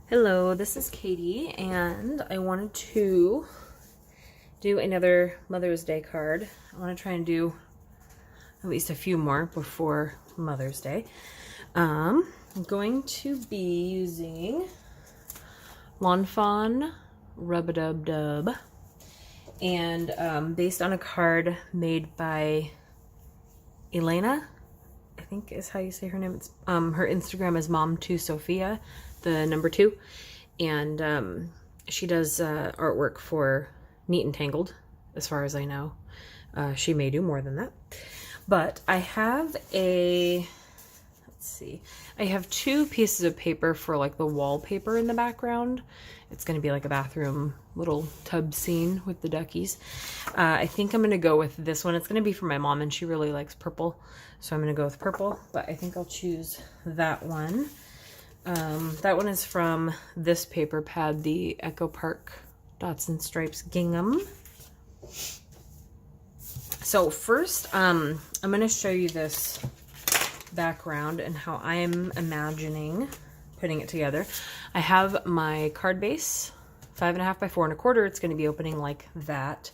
Hello, this is Katie, and I wanted to do another Mother's Day card. I want to try and do at least a few more before Mother's Day. I'm going to be using Fawn Rub-a-Dub-Dub, and based on a card made by Elena, I think is how you say her name. It's her Instagram is Mom2Sophia, the number 2, and she does artwork for Neat and Tangled, as far as I know. She may do more than that, but I have I have 2 pieces of paper for like the wallpaper in the background. It's going to be like a bathroom little tub scene with the Duckies. I think I'm going to go with this one. It's going to be for my mom, and she really likes purple, so I'm going to go with purple, but I think I'll choose that one. That one is from this paper pad, the Echo Park Dots and Stripes Gingham. So first, I'm going to show you this background and how I am imagining putting it together. I have my card base, 5.5 by 4.25. It's going to be opening like that.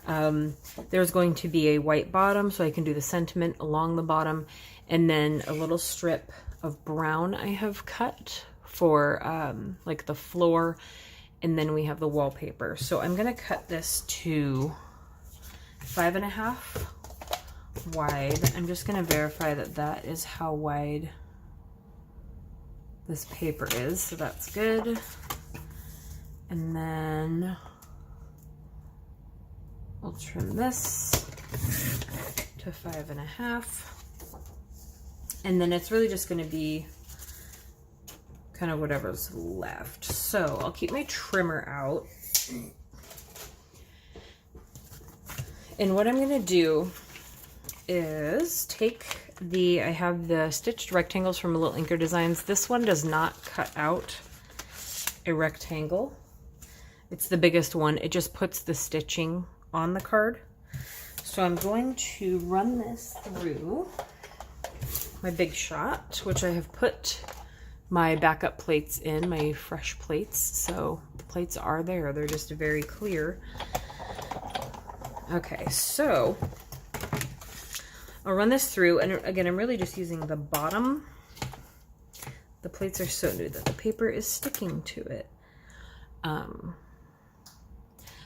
There's going to be a white bottom, so I can do the sentiment along the bottom, and then a little strip of brown I have cut for like the floor, and then we have the wallpaper. So I'm going to cut this to 5.5 wide. I'm just going to verify that that is how wide this paper is, so that's good. And then I'll trim this to 5.5, and then it's really just going to be kind of whatever's left. So I'll keep my trimmer out, and what I'm going to do is take I have the stitched rectangles from Little Inker Designs. This one does not cut out a rectangle. It's the biggest one. It just puts the stitching on the card. So I'm going to run this through my Big Shot, which I have put my backup plates in, my fresh plates. So the plates are there. They're just very clear. Okay, so I'll run this through, and again, I'm really just using the bottom. The plates are so new that the paper is sticking to it.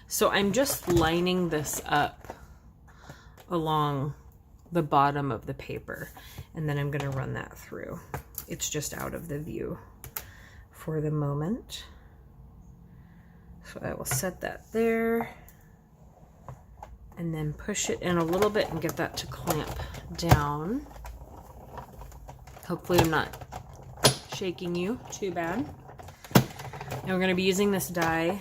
So I'm just lining this up along the bottom of the paper, and then I'm going to run that through. It's just out of the view for the moment. So I will set that there, and then push it in a little bit and get that to clamp down. Hopefully I'm not shaking you too bad. Now we're going to be using this die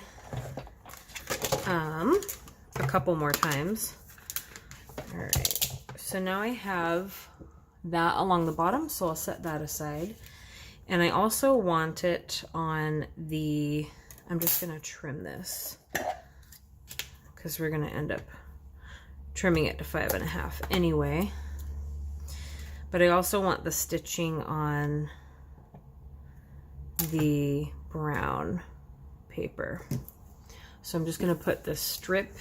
a couple more times. All right, so now I have that along the bottom, so I'll set that aside. And I also want it on the, I'm just going to trim this because we're going to end up trimming it to 5.5 anyway. But I also want the stitching on the brown paper. So I'm just going to put this strip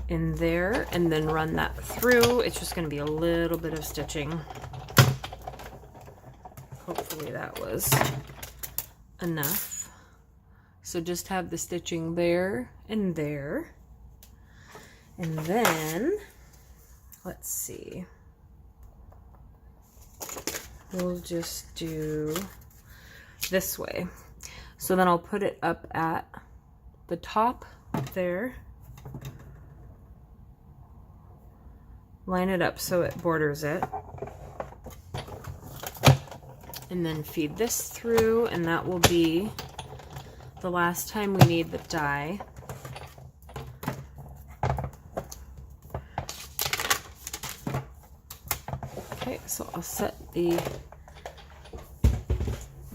in there and then run that through. It's just going to be a little bit of stitching. Hopefully that was enough. So just have the stitching there and there. And then, let's see, we'll just do this way. So then I'll put it up at the top there, line it up so it borders it, and then feed this through, and that will be the last time we need the die. Okay, so I'll set the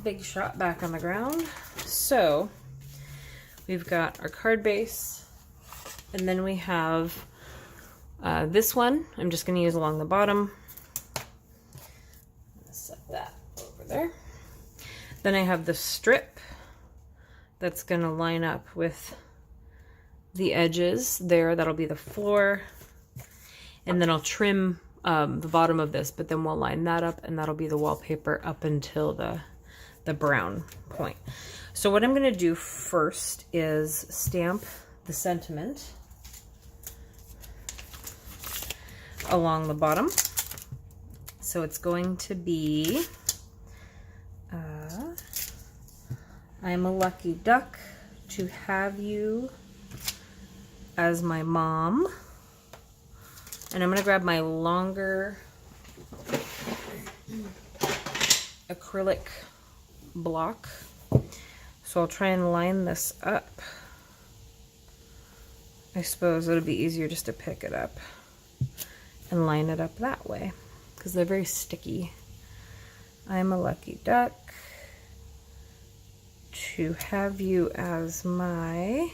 Big Shot back on the ground. So we've got our card base, and then we have this one. I'm just going to use along the bottom. Set that over there. Then I have the strip that's going to line up with the edges there. That'll be the floor. And then I'll trim the bottom of this, but then we'll line that up, and that'll be the wallpaper up until the brown point. So what I'm going to do first is stamp the sentiment along the bottom. So it's going to be, I'm a lucky duck to have you as my mom. And I'm going to grab my longer acrylic block. So I'll try and line this up. I suppose it'll be easier just to pick it up and line it up that way, because they're very sticky. I'm a lucky duck to have you as my,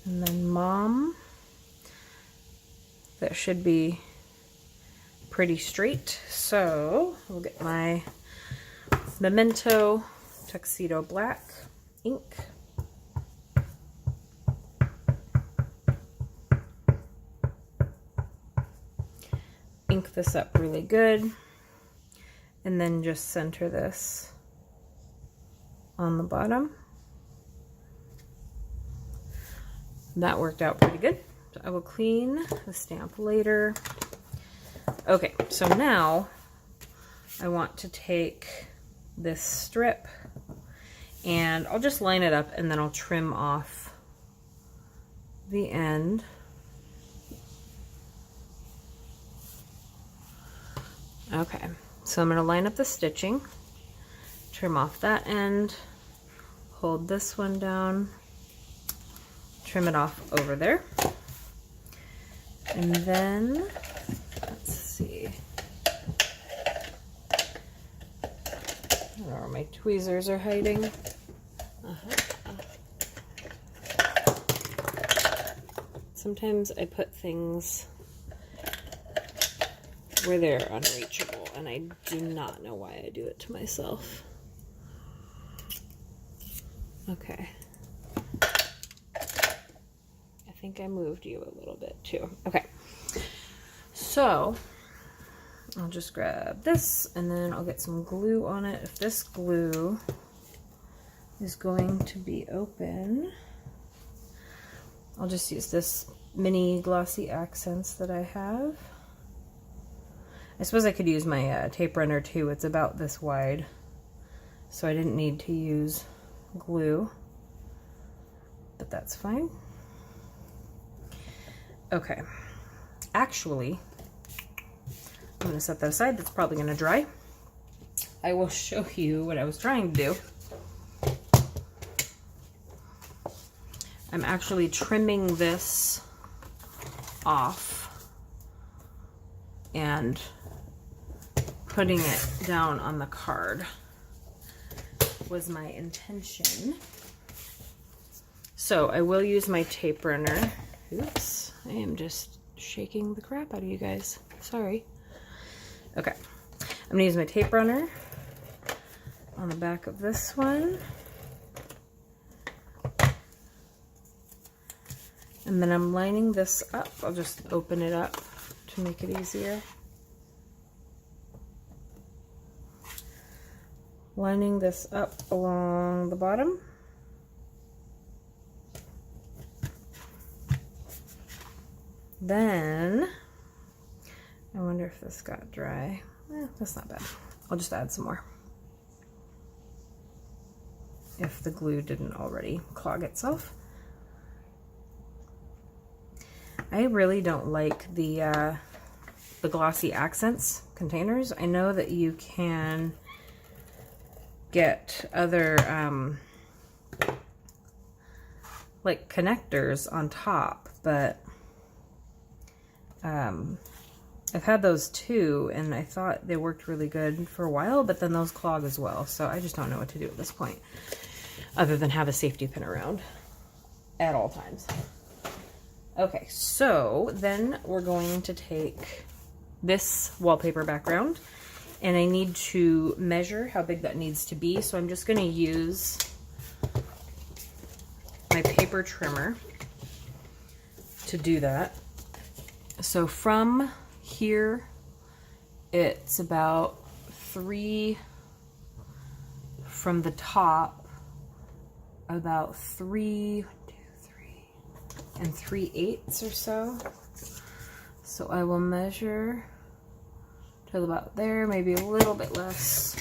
and then mom. That should be pretty straight. So we'll get my Memento Tuxedo Black ink. Ink this up really good, and then just center this on the bottom. That worked out pretty good. So I will clean the stamp later. Okay, so now I want to take this strip and I'll just line it up, and then I'll trim off the end. Okay, so I'm going to line up the stitching, trim off that end, hold this one down, trim it off over there, and then, let's see, I don't know where my tweezers are hiding. Sometimes I put things where they're unreachable, and I do not know why I do it to myself. Okay. I think I moved you a little bit too. Okay. So I'll just grab this, and then I'll get some glue on it. If this glue is going to be open, I'll just use this mini glossy accents that I have. I suppose I could use my tape runner too. It's about this wide, so I didn't need to use glue, but that's fine. Okay, actually, I'm going to set that aside. That's probably going to dry. I will show you what I was trying to do. I'm actually trimming this off and putting it down on the card was my intention. So I will use my tape runner. Oops, I am just shaking the crap out of you guys. Sorry. Okay, I'm gonna use my tape runner on the back of this one. And then I'm lining this up. I'll just open it up to make it easier. Lining this up along the bottom. Then, I wonder if this got dry. That's not bad. I'll just add some more, if the glue didn't already clog itself. I really don't like the glossy accents containers. I know that you can get other like connectors on top, but I've had those too, and I thought they worked really good for a while, but then those clog as well. So I just don't know what to do at this point, other than have a safety pin around at all times. Okay, so then we're going to take this wallpaper background, and I need to measure how big that needs to be. So I'm just going to use my paper trimmer to do that. So from here, it's about 3 from the top, about 3, 1, 2, 3 3/8 or so. So I will measure till about there, maybe a little bit less,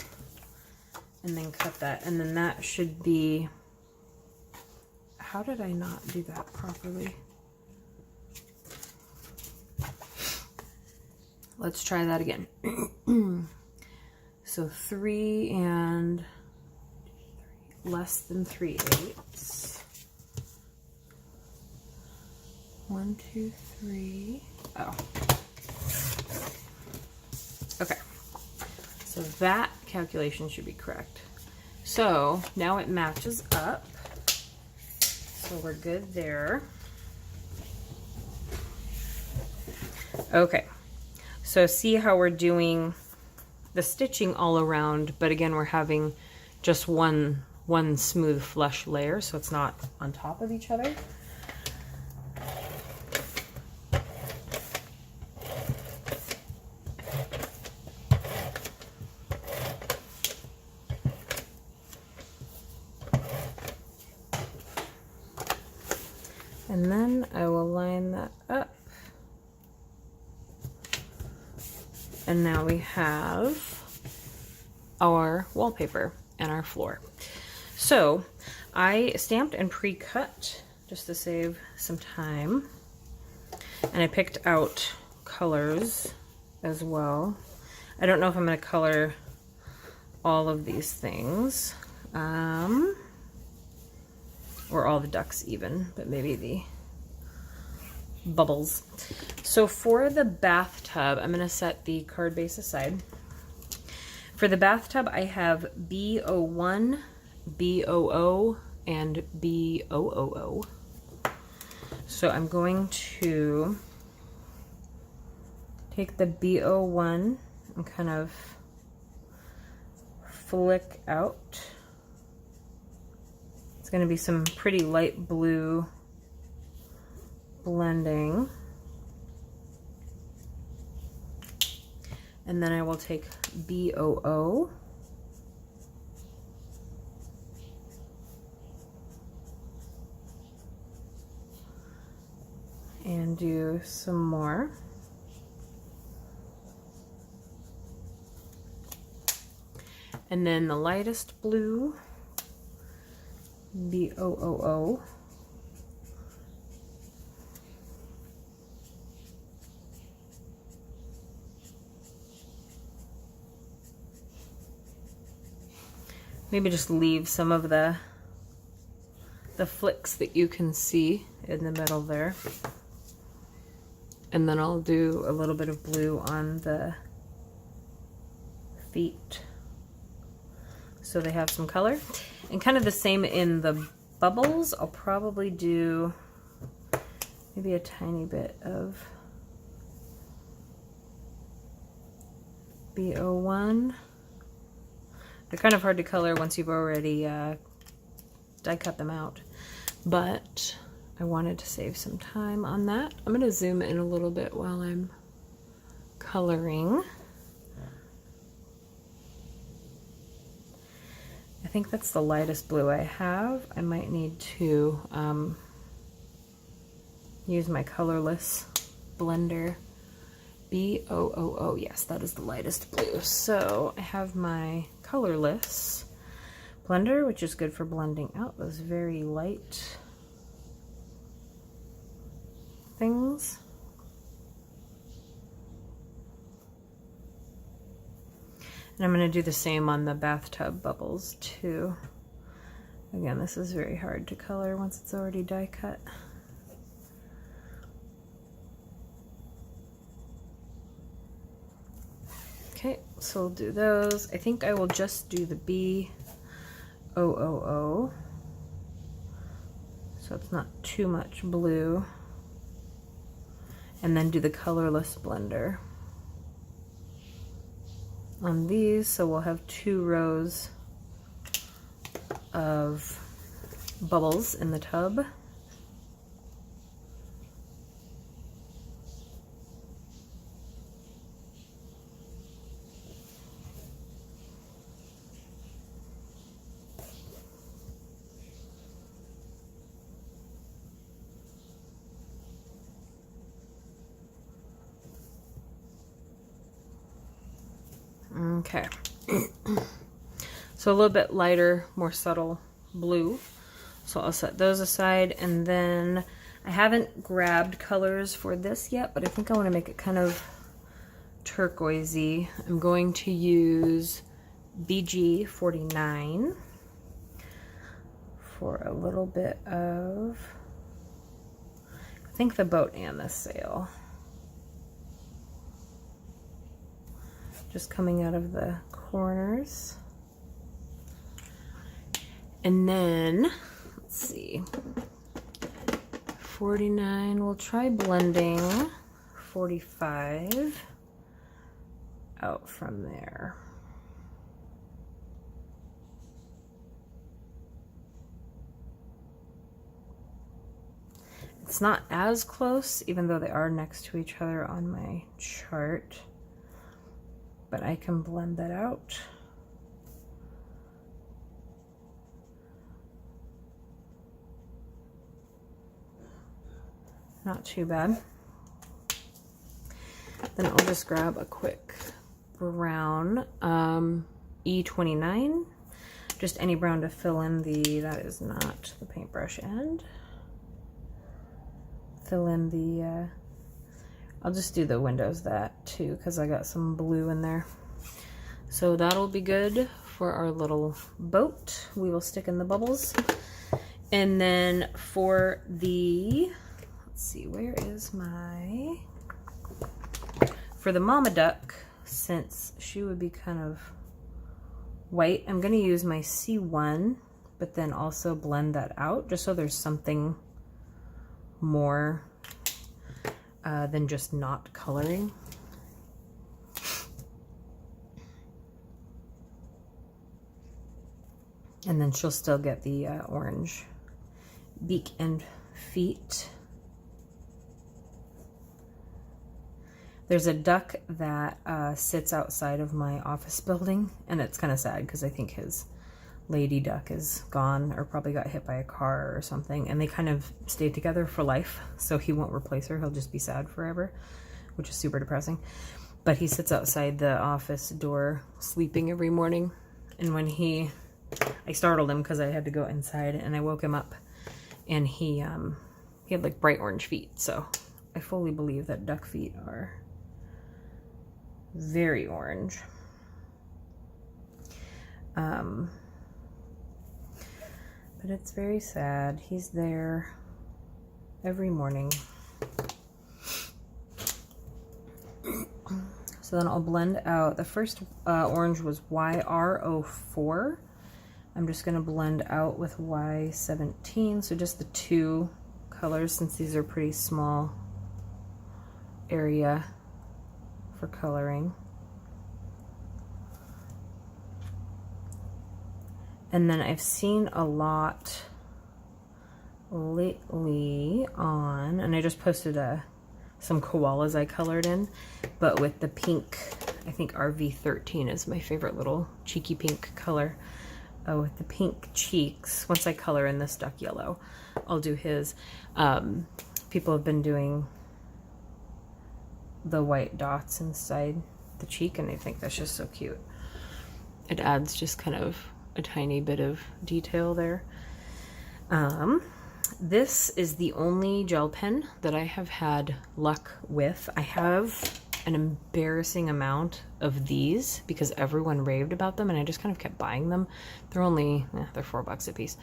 and then cut that. And then that should be, how did I not do that properly? Let's try that again. So 3 and less than 3/8. 1, 2, 3. Oh. Okay. So that calculation should be correct. So now it matches up. So we're good there. Okay. So see how we're doing the stitching all around, but again, we're having just one smooth flush layer, so it's not on top of each other. And then I will line that up. And now we have our wallpaper and our floor. So I stamped and pre-cut just to save some time. And I picked out colors as well. I don't know if I'm going to color all of these things. Or all the ducks even, but maybe the bubbles. So for the bathtub, I'm going to set the card base aside. For the bathtub, I have B01, B00, and B000. So I'm going to take the B01 and kind of flick out. It's going to be some pretty light blue blending. And then I will take B00. And do some more. And then the lightest blue, B000. Maybe just leave some of the flicks that you can see in the middle there. And then I'll do a little bit of blue on the feet so they have some color. And kind of the same in the bubbles. I'll probably do maybe a tiny bit of B01. They're kind of hard to color once you've already die cut them out, but I wanted to save some time on that. I'm going to zoom in a little bit while I'm coloring. I think that's the lightest blue I have. I might need to use my colorless blender. B000, yes, that is the lightest blue. So I have my colorless blender, which is good for blending out those very light things. And I'm going to do the same on the bathtub bubbles too. Again, this is very hard to color once it's already die cut. Okay, so we'll do those. I think I will just do the B000, so it's not too much blue, and then do the colorless blender. on these, so we'll have 2 rows of bubbles in the tub. Okay, so a little bit lighter, more subtle blue. So I'll set those aside, and then I haven't grabbed colors for this yet, but I think I want to make it kind of turquoisey. I'm going to use BG 49 for a little bit of, I think, the boat and the sail. Just coming out of the corners. And then, let's see, 49, we'll try blending 45 out from there. It's not as close, even though they are next to each other on my chart, but I can blend that out. Not too bad. Then I'll just grab a quick brown, E29, just any brown to fill in the, that is not the paintbrush end. Fill in the, I'll just do the windows that too, because I got some blue in there. So that'll be good for our little boat. We will stick in the bubbles. And then for the, let's see, where is my, for the mama duck, since she would be kind of white, I'm going to use my C1, but then also blend that out just so there's something more than just not coloring. And then she'll still get the orange beak and feet. There's a duck that sits outside of my office building, and it's kind of sad because I think his lady duck is gone or probably got hit by a car or something, and they kind of stay together for life, so he won't replace her. He'll just be sad forever, which is super depressing. But he sits outside the office door sleeping every morning, and when I startled him because I had to go inside, and I woke him up, and he had like bright orange feet, so I fully believe that duck feet are very orange. But it's very sad. He's there every morning. So then I'll blend out, the first orange was YR04. I'm just gonna blend out with Y17, so just the 2 colors, since these are pretty small area for coloring. And then I've seen a lot lately on, and I just posted some koalas I colored in, but with the pink, I think RV13 is my favorite little cheeky pink color. With the pink cheeks, once I color in this duck yellow, I'll do his. People have been doing the white dots inside the cheek, and I think that's just so cute. It adds just kind of a tiny bit of detail there. This is the only gel pen that I have had luck with. I have an embarrassing amount of these because everyone raved about them, and I just kind of kept buying them. They're only, they're $4 a piece.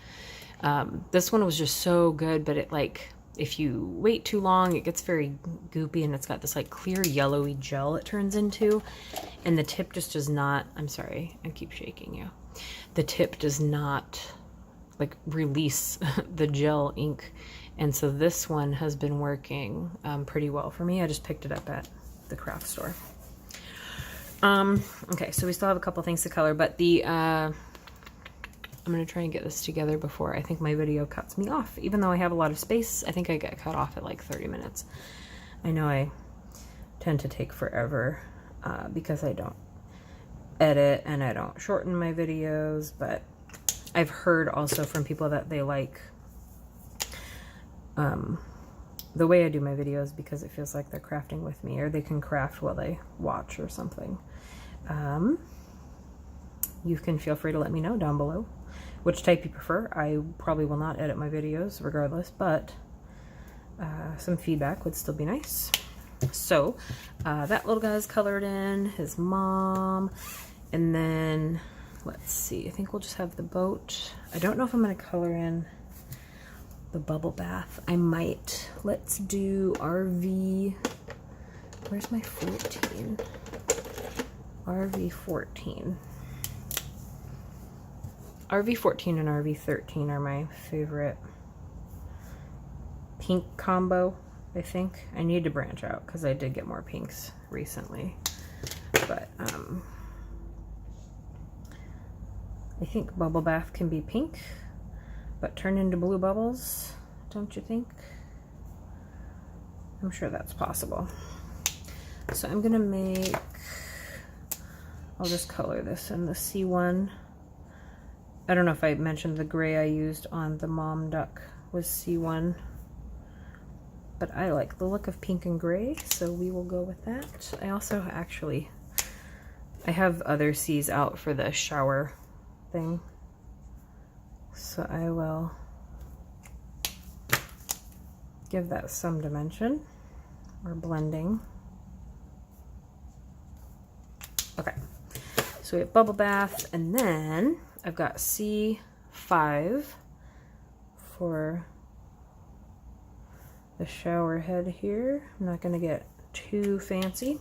This one was just so good, but it, like, if you wait too long, it gets very goopy, and it's got this like clear yellowy gel it turns into, and the tip just does not, I'm sorry, I keep shaking you. The tip does not like release the gel ink, and so this one has been working pretty well for me. I just picked it up at the craft store. Okay, so we still have a couple things to color, but the, I'm going to try and get this together before I think my video cuts me off. Even though I have a lot of space, I think I get cut off at like 30 minutes. I know I tend to take forever because I don't edit and I don't shorten my videos, but I've heard also from people that they like the way I do my videos because it feels like they're crafting with me, or they can craft while they watch or something. You can feel free to let me know down below which type you prefer. I probably will not edit my videos regardless, but some feedback would still be nice. So that little guy's colored in, his mom, and then let's see, I think we'll just have the boat. I don't know if I'm going to color in the bubble bath. I might. Let's do RV. Where's my 14? RV 14. RV 14 and RV 13 are my favorite pink combo, I think. I need to branch out because I did get more pinks recently. But I think bubble bath can be pink, but turn into blue bubbles, don't you think? I'm sure that's possible. So I'm gonna make, I'll just color this in the C1. I don't know if I mentioned the gray I used on the mom duck was C1, but I like the look of pink and gray, so we will go with that. I also actually, I have other C's out for the shower thing, so I will give that some dimension or blending. Okay, so we have bubble bath, and then I've got C5 for the shower head here. I'm not going to get too fancy.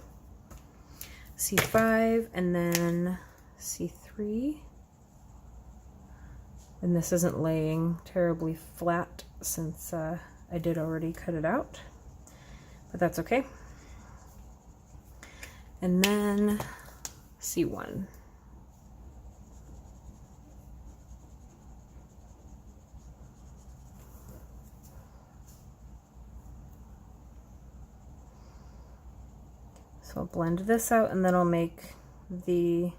C5, and then C3. And this isn't laying terribly flat since I did already cut it out, but that's okay. And then C1. So I'll blend this out, and then I'll make the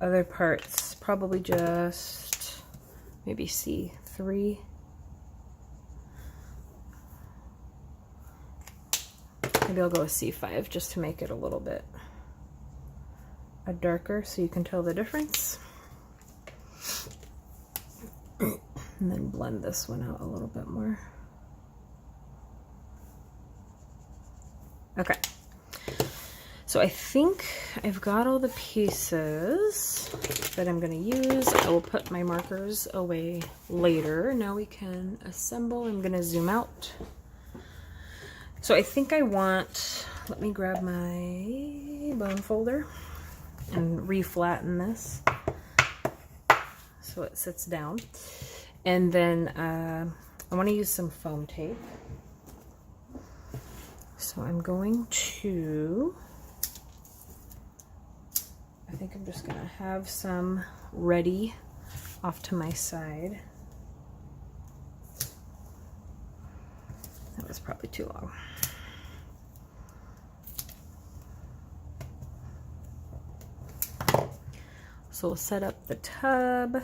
other parts probably just maybe C3. Maybe I'll go with C5 just to make it a little bit darker so you can tell the difference. And then blend this one out a little bit more. Okay, so I think I've got all the pieces that I'm going to use. I will put my markers away later. Now we can assemble. I'm going to zoom out. So I think I want, let me grab my bone folder and reflatten this so it sits down. And then I want to use some foam tape. So I'm going to, I think I'm just going to have some ready off to my side. That was probably too long. So we'll set up the tub,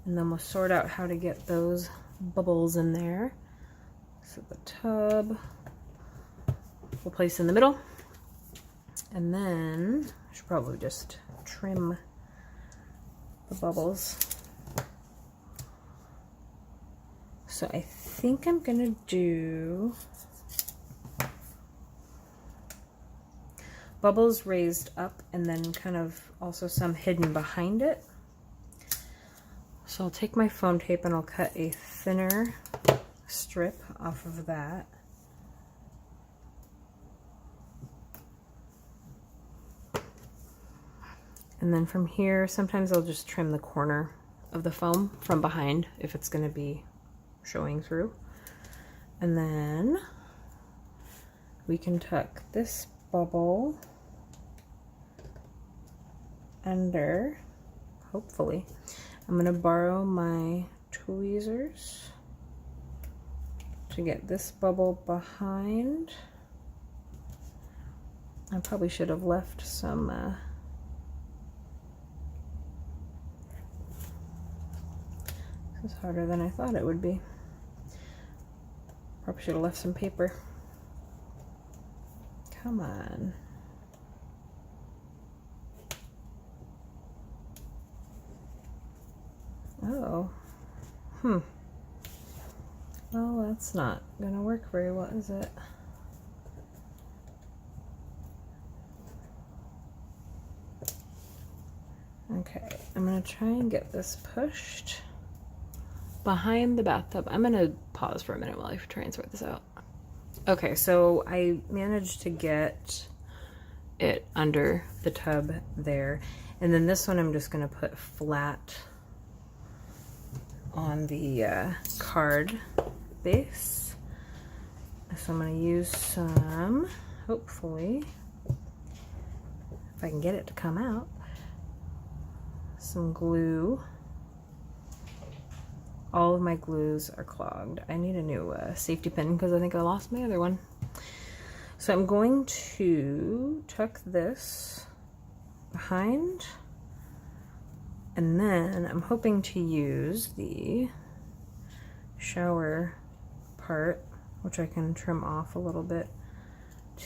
and then we'll sort out how to get those bubbles in there. So the tub we'll place in the middle, and then I should probably just trim the bubbles. So I think I'm gonna do bubbles raised up and then kind of also some hidden behind it. So I'll take my foam tape and I'll cut a thinner strip off of that. And then from here, sometimes I'll just trim the corner of the foam from behind if it's going to be showing through. And then we can tuck this bubble under, hopefully. I'm gonna borrow my tweezers to get this bubble behind. I probably should have left some this is harder than I thought it would be. Probably should have left some paper. Come on. Oh. Well, that's not gonna work very well, is it? Okay, I'm gonna try and get this pushed behind the bathtub. I'm gonna pause for a minute while I try and sort this out. Okay, so I managed to get it under the tub there. And then this one I'm just gonna put flat on the card base. So I'm gonna use some, hopefully, if I can get it to come out, some glue. All of my glues are clogged. I need a new safety pin because I think I lost my other one. So I'm going to tuck this behind, and then I'm hoping to use the shower part, which I can trim off a little bit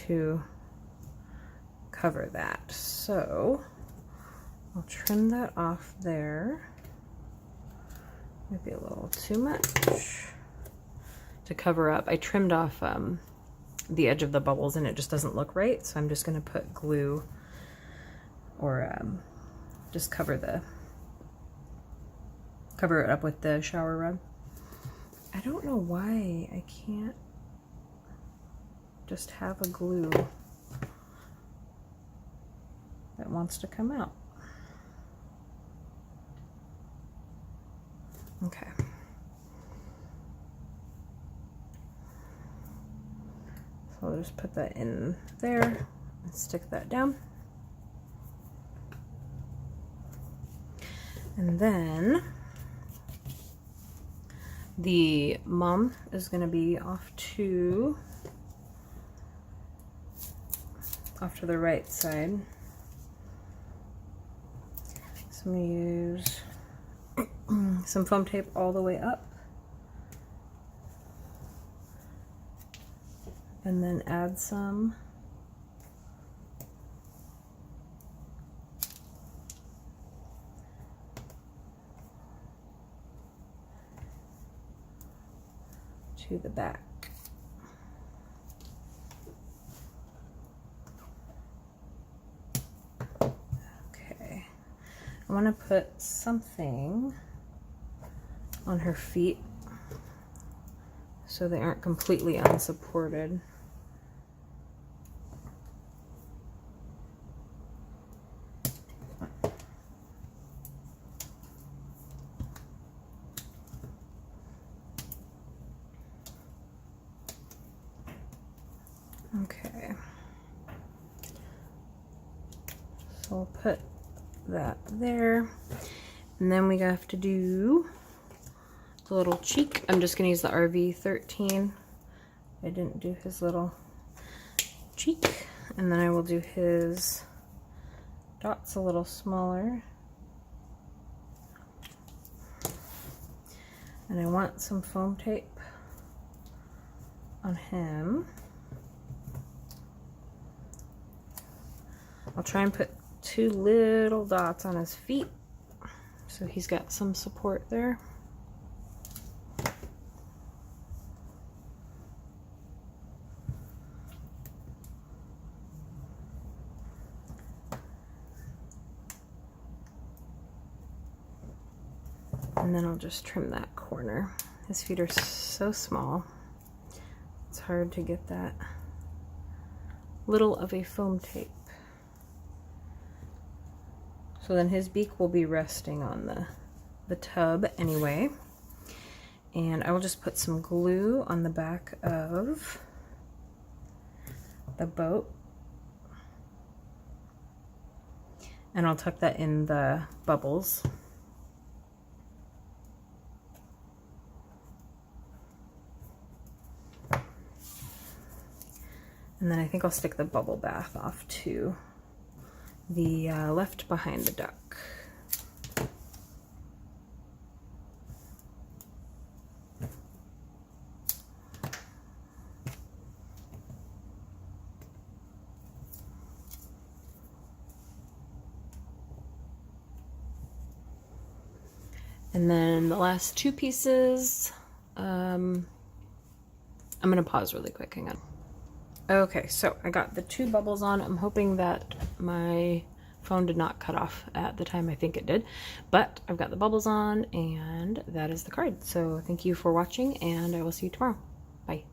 to cover that. So I'll trim that off there. Maybe a little too much to cover up. I trimmed off the edge of the bubbles and it just doesn't look right, so I'm just going to put glue or just cover it up with the shower rug. I don't know why I can't just have a glue that wants to come out. Okay. So I'll just put that in there and stick that down. And then the mum is going to be off to the right side. So I'm going to use some foam tape all the way up, and then add some to the back. Okay, I want to put something on her feet so they aren't completely unsupported. Okay, so we'll put that there, and then we have to do the little cheek. I'm just gonna use the RV13. I didn't do his little cheek, and then I will do his dots a little smaller. And I want some foam tape on him. I'll try and put 2 little dots on his feet so he's got some support there. And then I'll just trim that corner. His feet are so small, it's hard to get that little of a foam tape. So then his beak will be resting on the tub anyway. And I will just put some glue on the back of the boat. And I'll tuck that in the bubbles. And then I think I'll stick the bubble bath off to the left behind the duck. And then the last two pieces, I'm gonna pause really quick, hang on. Okay, so I got the two bubbles on. I'm hoping that my phone did not cut off at the time I think it did, but I've got the bubbles on and that is the card. So thank you for watching and I will see you tomorrow. Bye.